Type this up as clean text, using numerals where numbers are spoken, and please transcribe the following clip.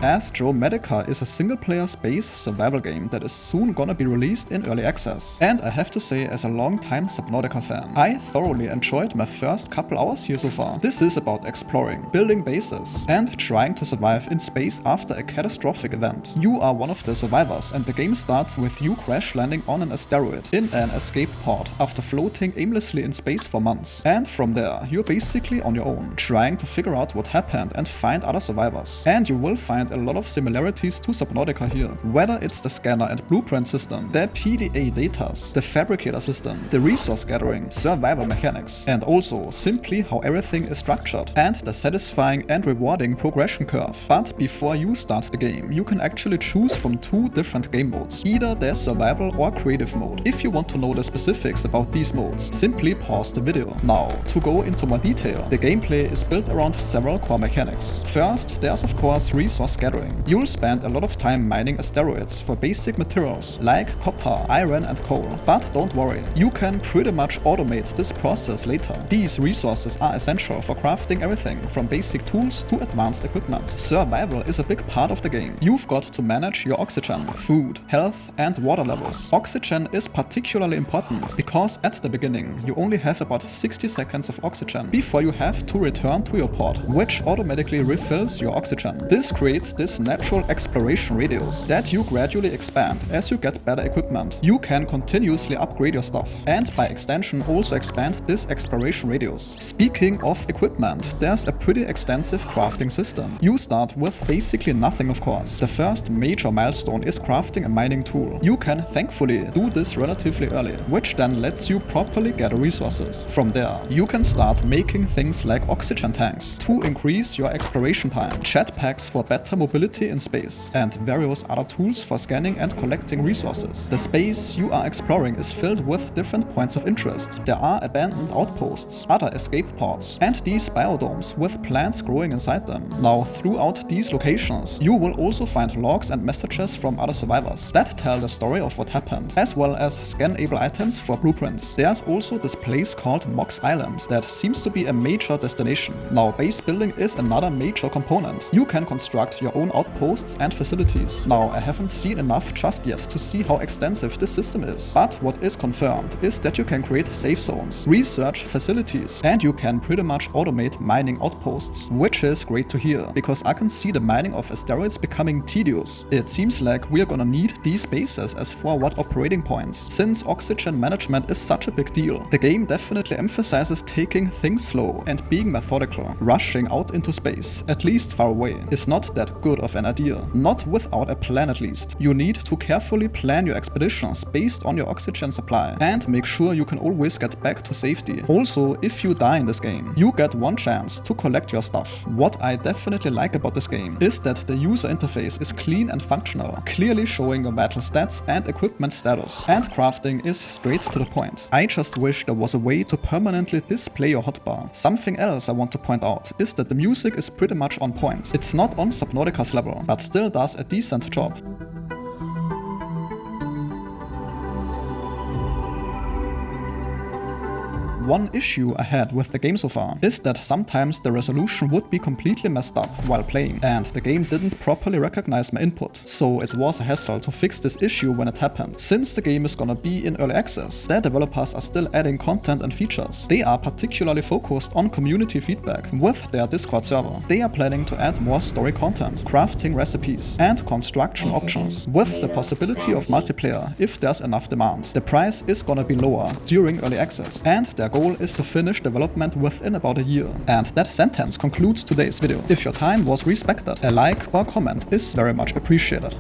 Astrometica is a single-player space survival game that is soon gonna be released in early access. And I have to say, as a long-time Subnautica fan, I thoroughly enjoyed my first couple hours here so far. This is about exploring, building bases, and trying to survive in space after a catastrophic event. You are one of the survivors, and the game starts with you crash landing on an asteroid in an escape pod after floating aimlessly in space for months. And from there, you're basically on your own, trying to figure out what happened and find other survivors. And you will find a lot of similarities to Subnautica here. Whether it's the scanner and blueprint system, the PDA datas, the fabricator system, the resource gathering, survival mechanics, and also simply how everything is structured, and the satisfying and rewarding progression curve. But before you start the game, you can actually choose from two different game modes, either the survival or creative mode. If you want to know the specifics about these modes, simply pause the video. Now, to go into more detail, the gameplay is built around several core mechanics. First, there's of course resource gathering. You'll spend a lot of time mining asteroids for basic materials like copper, iron and coal. But don't worry, you can pretty much automate this process later. These resources are essential for crafting everything from basic tools to advanced equipment. Survival is a big part of the game. You've got to manage your oxygen, food, health and water levels. Oxygen is particularly important because at the beginning you only have about 60 seconds of oxygen before you have to return to your pod, which automatically refills your oxygen. This creates this natural exploration radius that you gradually expand as you get better equipment. You can continuously upgrade your stuff and by extension also expand this exploration radius. Speaking of equipment, there's a pretty extensive crafting system. You start with basically nothing of course. The first major milestone is crafting a mining tool. You can thankfully do this relatively early, which then lets you properly gather resources. From there, you can start making things like oxygen tanks to increase your exploration time, jetpacks for better mobility in space, and various other tools for scanning and collecting resources. The space you are exploring is filled with different points of interest. There are abandoned outposts, other escape pods, and these biodomes with plants growing inside them. Now, throughout these locations, you will also find logs and messages from other survivors that tell the story of what happened, as well as scan-able items for blueprints. There's also this place called Mox Island that seems to be a major destination. Now, base building is another major component. You can construct your own outposts and facilities. Now, I haven't seen enough just yet to see how extensive this system is, but what is confirmed is that you can create safe zones, research facilities, and you can pretty much automate mining outposts, which is great to hear, because I can see the mining of asteroids becoming tedious. It seems like we are gonna need these bases as forward operating points, since oxygen management is such a big deal. The game definitely emphasizes taking things slow and being methodical. Rushing out into space, at least far away, is not that good of an idea. Not without a plan at least. You need to carefully plan your expeditions based on your oxygen supply and make sure you can always get back to safety. Also, if you die in this game, you get one chance to collect your stuff. What I definitely like about this game is that the user interface is clean and functional, clearly showing your vital stats and equipment status. And crafting is straight to the point. I just wish there was a way to permanently display your hotbar. Something else I want to point out is that the music is pretty much on point. It's not on Subnautica's level, but still does a decent job. One issue I had with the game so far is that sometimes the resolution would be completely messed up while playing, and the game didn't properly recognize my input, so it was a hassle to fix this issue when it happened. Since the game is gonna be in early access, the developers are still adding content and features. They are particularly focused on community feedback with their Discord server. They are planning to add more story content, crafting recipes, and construction options, with the possibility of multiplayer if there's enough demand. The price is gonna be lower during early access, and their goal is to finish development within about a year. And that sentence concludes today's video. If your time was respected, a like or comment is very much appreciated.